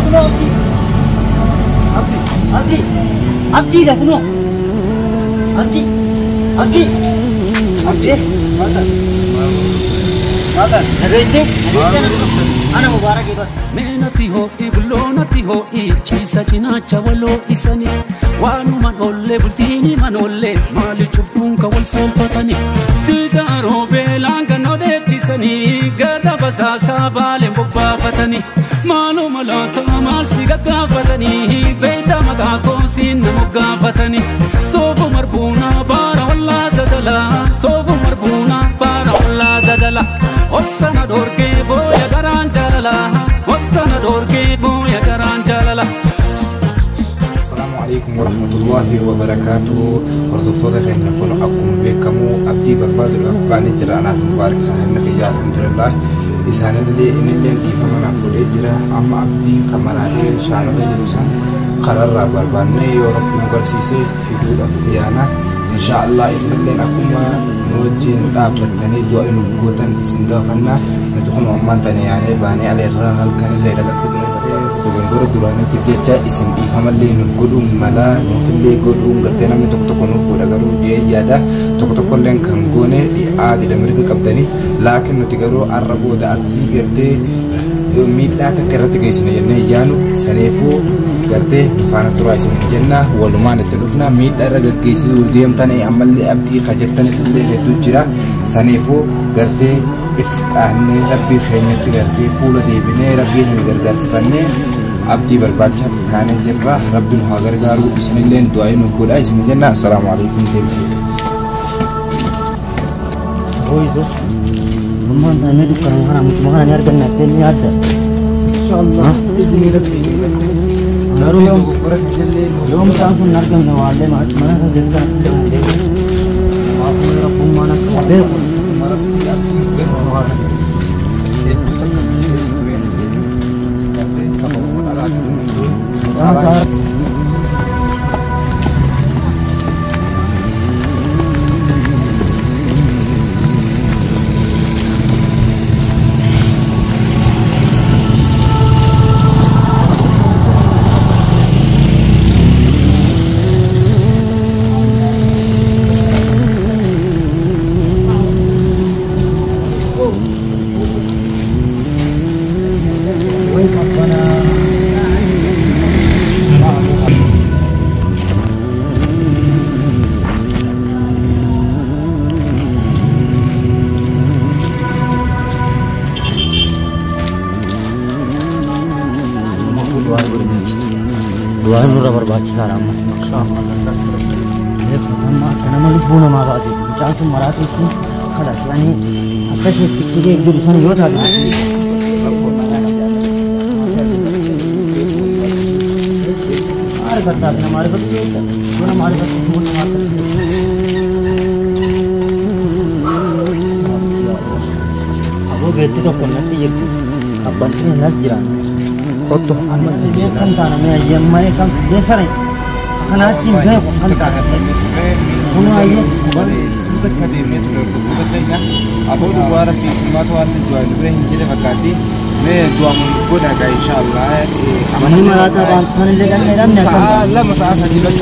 kuno Abdi dah kuno Abdi Mata nagayte ana mubarak ibad menati ho iblo nati ho ichisa chinacha walo isani wanu manolle bultini manolle mali chubunka wal solfatani tidaro belanga node chisani gada basasa vale mbobba fatani malu malata mal sigaga fatani beita magako sin mugga fatani sofu marbuna bara walla dadala sofu marbuna bara walla dadala Opsana dorke boya garan jalala Opsana dorke boya garan jalala السلام عليكم ورحمة الله وبركاته برضو صدق إن نكون أقوم بكمو أبدي برباد الأخبار جرانا مبارك صحيحنا خيال الحمد لله إسان اللي إن اللي ندي فمنا فول إجرا أما أبدي خمنا عليه شعر رجلوسان قرر برباني يورب مقرسيسي في دول أفيانا إن شاء الله إسان اللي نكون نوجين رابطني دعاء نفقوتا إسان غافنا ندخل أمان تاني يعني باني على الرغل كان الليلة لفتقين Gora durana tijecha isin di family nuf godum mala nufille godum gartena mi tok nuf goda garu dia yada tok len kan gone di adi da mirga kaptani lakin nuti garu arabo da atti gerte mi data karate gaisina yenne yanu sanefo garte fana tura isin janna walumana telufna mi dara gaisidu diem tani amalli abdi khajattani sille ledu jira sanefo garte if ahne rabbi khaynet garte fula de bine rabbi hin gargar sifanne abdi barbacha thane jirra rabbi hagar garu bismillah du'a nu goda ismi janna assalamu alaikum Oizo Mama nanya dukkan orang mungkin nyar kan nanti ada Insyaallah izin rabbi Baru yom langsung narkan nawale mana kerja Maafkan rabbu mana kabe Dua nurra berbaca salam. Ya, karena malu pun nama baca. Jangan semua marah itu. Kalau selani, apa sih fikirnya itu di sana juga ada. Mari kata, mari kata, mana mari kata, mana mari kata. Aku berarti tu kan nanti je. Abang ni nas jiran. Foto amat dia kan sana me yang mai kan biasa ni kana cinta kan kan punya ayo bal kita kadi metro to kudanya abu dua rapi sempat warna dua lebih hinjile vakati me dua mun goda ga insyaallah amani marata bantan le kan meran na kan la masa sajidat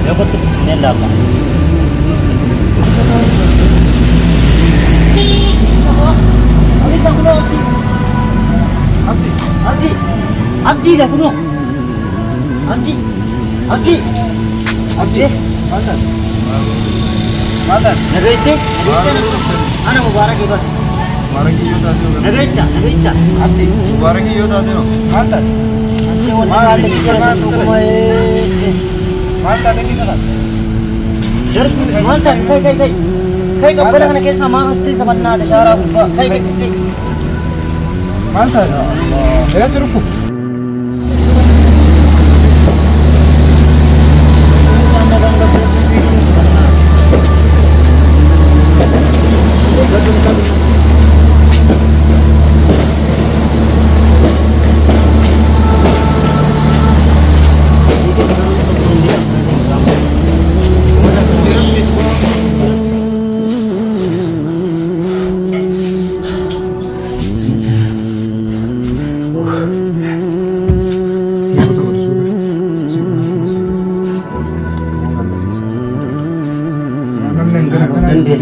dapat kesini lama. Abdi dah kuno. Abdi. Mata. Nagayte. Ana mubarak ibad. Mubarak iyo dade. Nagayta. Abdi mubarak iyo dade. Mata. Mata lagi kan? Mata, kai kapal kan kayak sama pasti sama nada cara kai. Mata, saya suruhku.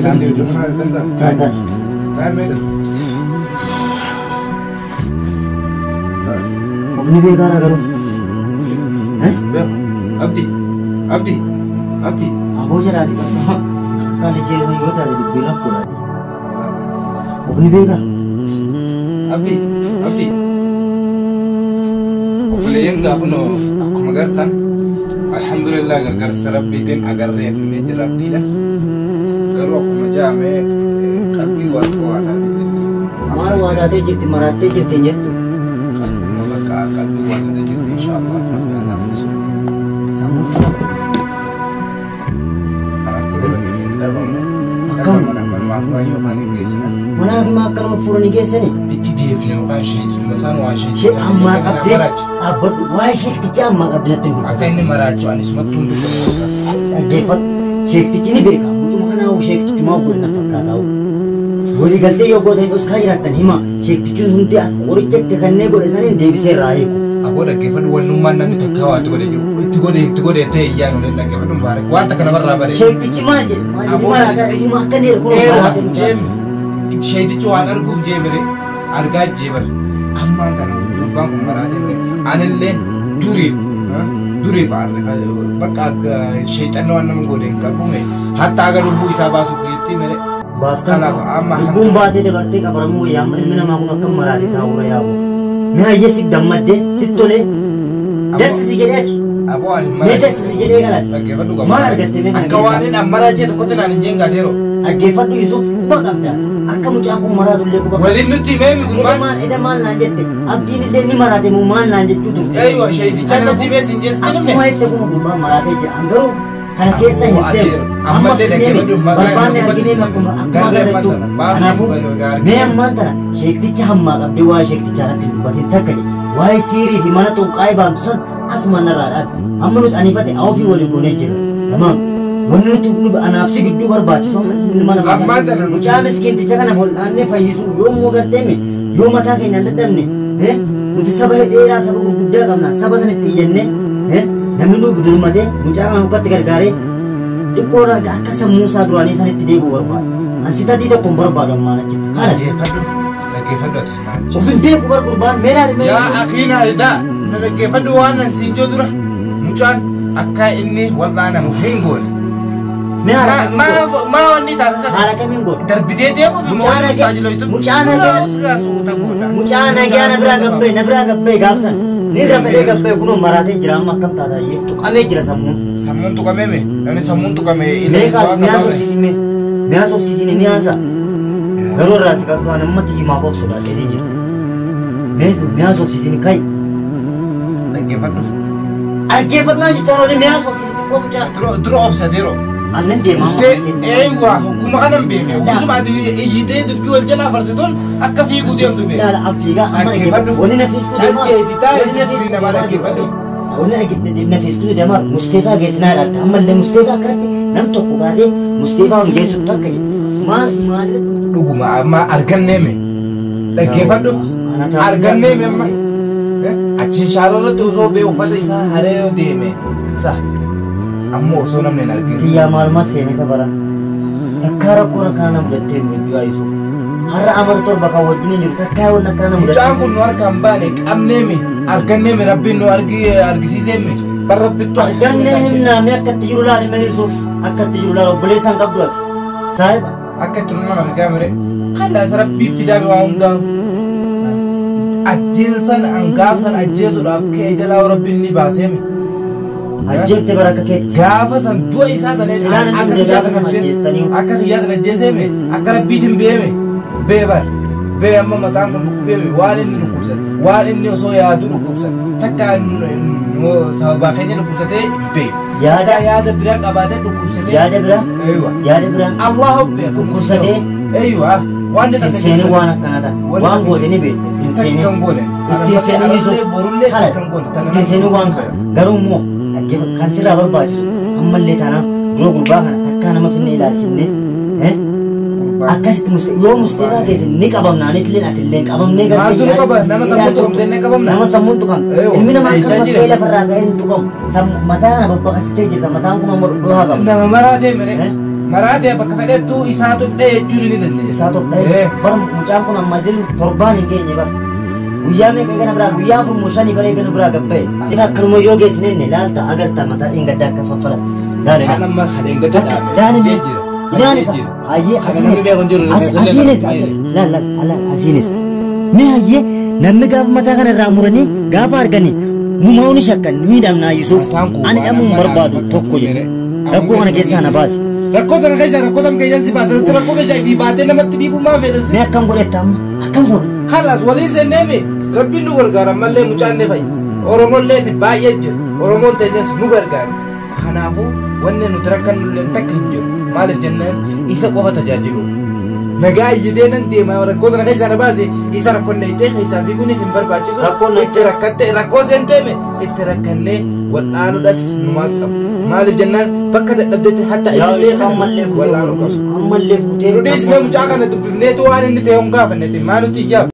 Isaan deemtu mana danda'a. Taata. Taa'ee Ini beekara garuu. Abdi. Aboo jiraati qabna. Akka jeeru yoo taate dubbii rakkoodhaati. Ofni beeka. Abdi. Obboleeyyan gaafunoo akkuma gartan alhamdulillah gargaarsa rabbiitiin agarree filmee jira abdiidha. Garuu akkuma jaamee qalbii waaqaa Maal waa taatee jirti marattee jirti hin jettu. qalbii waaqaa jirti inshaallah rabbi alaaffisu. Sammuutti rakkoodha. Manaa fi akkanuma fuudhanii geessani. Itti deebine waan sheekitu masaan waan Shee ammaa qabdee dhaabbadhu waa'ee sheektichaa ammaa qabdee natti hin akka inni maraachu anis mattuun dubbatu. dhaggeeffadhu. Sheektichi ni beeka. Mucuma kanaa sheektichumaa godina fakkaataa. Walii galtee yoo gootan oskaa jiraattan hima. Sheektichuun hundi qorichatti kanneen godhe saniin deebisee irraa eegu. Aboo dhaggeeffadhu wannummaan namni takka waatti godhe jiru. Itti godhe ta'e iyyaan oleen dhaggeeffadhu baare. Wanta kana barraa bare. Sheektichi maal jedhe? Maal jedhe maraataa hima akka inni ergu maraatee jeemi. Sheektichi waan arguuf jeemire argaa jeebare. Ammaan kana durbaan kun maraatee bire. Anillee durii bakka sheexanni waan nama godhe hin qabume. Hatta aga lubbuu isaa baasuuf geettii mere. Lubbuun baatee dabartee qabaramuu yaamma ilmi namaa kun akka maraatee taa'uura yaa'u. Mee hayyee si gammaddee si tolee dassisi jedhee ati. Mee dassisi jedhee galas. Maal argattee mee kana akka waan inni ammaraa jee tokkotti naan hin jeen gaadeero. Dhaggeeffadhu Yusuf quba qabda. Akka mucaan kun maraatullee quba qabda. Waliin nutti meemi gurbaan. Eda maal naan jette abdiin illee ni maraate moo maal naan jechuu turte. Eeyyoo sheesicha nutti meesin jeessi akkuma itti kun gurbaan maraatee jira. Garuu kana keessa hin seenu. Amma barbaanne arginee akkuma garattu. Kanaafuu mee ammaan tana sheekticha hammaa qabdee waa'ee sheektichaa irratti dubbatiin takka jedhe. Waa'ee siirii fi mana xunqaa'ee baamtu san asuma narraa dhaabe. Amma nuti aniifate awofii waliin goonee jira. Tamaam. Wanni nuti anaaf si gidduu barbaachisu mana mucaa miskiinticha kana bol'aannee fayyisuu yoommoo garteeme yoo mataa keenya hin dadhabne nuti saba dheeraa saba gurguddaa qabna saba sanitti iyyannee namni nu budurmatee mucaa kana mukkatti gargaaree xiqqoo akka sammuu isaa duraanii sanitti deebi'uu barbaada. Ansitatii tokko hin barbaadu ammaan achitti. Dhaggeeffadhu ati. Ofin beeku bargurbaan meelaati mee. Yaa akiina idaa dhaggeeffadhu waan nan siin joo dura mucaan akka inni wal'aanamu hin goone. Maa wanni taate sana. Haala kamiin godhu. Darbitee deemuuf immoo tajaajiloitu. Mucaa nagaa na biraa gabbee gaafsan. Ni rafetee gabbee kunoo maraatee jira amma akkam taata tuqamee jira sammuun. Sammuun tuqamee mee? Namni sammuun tuqamee Meeqaas mi'aa soosiisine ni haasa. Garuu irraa si qabdu waan ammatti himaaf of sodaatee ni jira. Mi'aa soosiisine kayi. Dhaggeeffadhu naan jechaan olee mi'aa soosiisine xiqqoo mucaa. Dura obsadeeroo. Annen deemaa eeyyuwaa kuma kanan beekee usuma ati iyyitee dubbii wal jalaa farsituun akka fiiguu deemtu beekee. Yaala abdiigaa amma dhaggeeffadhu wanni na fiistuu deemaa. Dhaggeetti taa'ee dubbii namaa dhaggeeffadhu. Wanni na fiistuu deemaa Musteefaa geessinaa jedhata ammallee Musteefaa akkanatti nam tokko baatee Musteefaa geessutti akka jedhu maal dhuguma amma arganneeme dhaggeeffadhu arganneeme amma achiin shaaloolatti osoo bee uffata isaa haree yoo deeme isaa. Ammoo osoo namni hin arginu. Kiyyaa maalummaa seenee kabara. Akka rakkoo akkanaa nama mudattee miidhuu Yusuf. Har'a amata torba kan wajjin jiru takkaa waan akkanaa mudattee. Mucaan kun nu harkaan baane qabneemi arganneemi rabbiin nu argisiiseemi barrabbittu. Argannee himnaami akka itti jiru laalime Yusuf akka itti jiru laala obboleessaan qabdu ati. Saahiba. Akka itti nama argaa mire hallaas rabbii fidaame waa hundaa. Ajjeesan hangaafsan ajjeesuudhaaf kee jalaa rabbiin ni baaseemi. Ajjeefte baraka keetti. Gaafa san du'a isaa saneen akka kiyyaatan ajjeeseeme akka rabbiitiin beeme beebar bee amma mataan kun dhukkubeeme waan inni dhukkubsate waan inni osoo yaadu dhukkubsate takka sababaa keenya dhukkubsatee bee yaada biraa qabaatee dhukkubsatee yaada biraa Allah hobbee dhukkubsatee waan seenii waan akkanaa ta'a waan goote ni beekte ittiin seenii Yusuf ittiin seenii waan kana garuu immoo kan sirraa barbaachisu ammallee taanaan yeroo gurbaa kana takkaa nama finne ilaalchifne akkasitti yoo Musteefaa keessa ni qabamna anitillee atillee qabamnee nama sammuun tuqamu ilmi namaa akka bakkee lafarraa ka'ee hin tuqamu mataa kana babbaqasitee jirta mataan kun ammoo dhodhoohaa qabu nama maraatee mere مراد يا بكفلتو إساتو إيه جوني ندني إساتو إيه برم مجاكم أما جل تربان إنجيني بقى ويامي كأنا برا ويام في موشاني برا كأنا برا كبّي إذا كرمو يوجي سنين لالتا أجر تامتا إنجا داك ففلا داني أنا ما خد إنجا داني داني هاي أسينس لا لا لا أسينس ما هي نمي قاف متى كان الرامورني قاف أرجاني نماوني شكل نيدامنا يوسف أنا أمم بربادو توكوجي ركو أنا كيسا أنا باس ركو أنا كيسا ركو أنا كيسا باس ركو كيسا في بعدين لما تجيبوا ما في رزق ما كم قلت تام كم قول خلاص ولي زنمي ربي نور قارم ملء مجان نفاي أورمون لين بايج أورمون تجلس نور قار خنافو ونن نتركن لين تكنجو مال الجنة إيسا قوة تجاجلو نجاي جدينا دي ما ركو أنا كيسا أنا باسي إيسا ركو نيته إيسا في كوني سنبر باجي ركو نيته ركو سنتمي اتركني والآن دس نماذج مال الجنة فكذا بدأت حتى إلى أمالف ولا أمالف روديس ما مجاكنا تبنيتو أنا نتيهم قافنتي ما نتيجا